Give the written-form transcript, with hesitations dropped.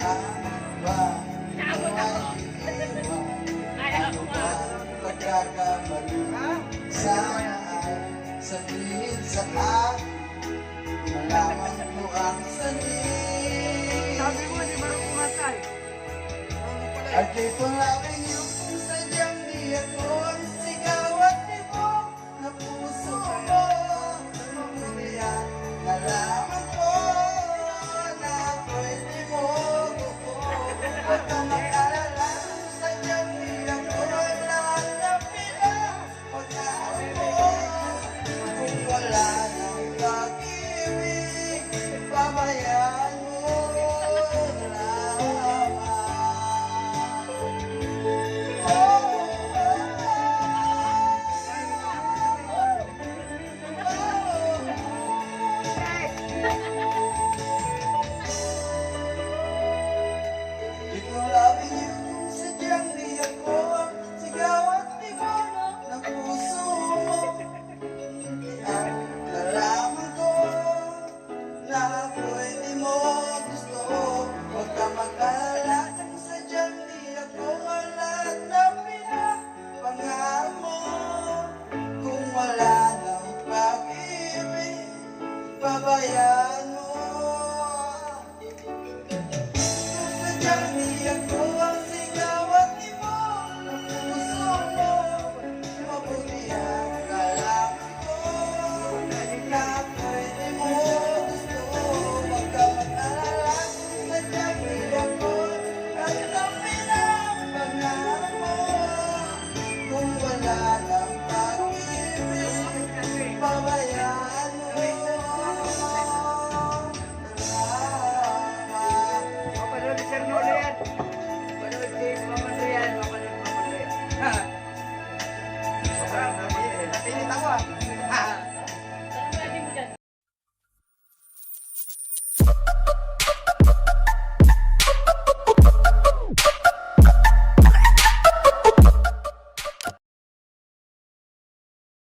Naabot ako. Kaya ako nga. Pagkakamali, sana ay sabihin sa akin, malaman mo ang sanin. Sabi mo, di marunong kumatay. At dito namin yung sadyang di ako ang sigaw at tibok na puso mo. Mabulihan, nalaman ko na pwede mo gusto. Huwag kang mag-alala, sadyang di ako lahat na pinapagkaan mo. Kung wala nang pag-ibig, pabayaan mo lamang. If you're loving you, sadyang di ako ang sigaw at tibok ng puso mo. At nalaman ko na pwede mo gusto. Huwag ka mag-alala kung sadyang di ako ang lahat na pinapangarap mo. Kung wala nang pag-ibig, pabayaan mo. Sadyang di ako ang sigaw at tibok ng puso mo. Mabuti ang kalaman ko na pwede mo gusto. Huwag ka mag-alala, sadyang di ako at ang pinapangarap mo. Kung wala nang pag-ibig, pabayaan mo. Salamat. Kapag Sir Noli yan.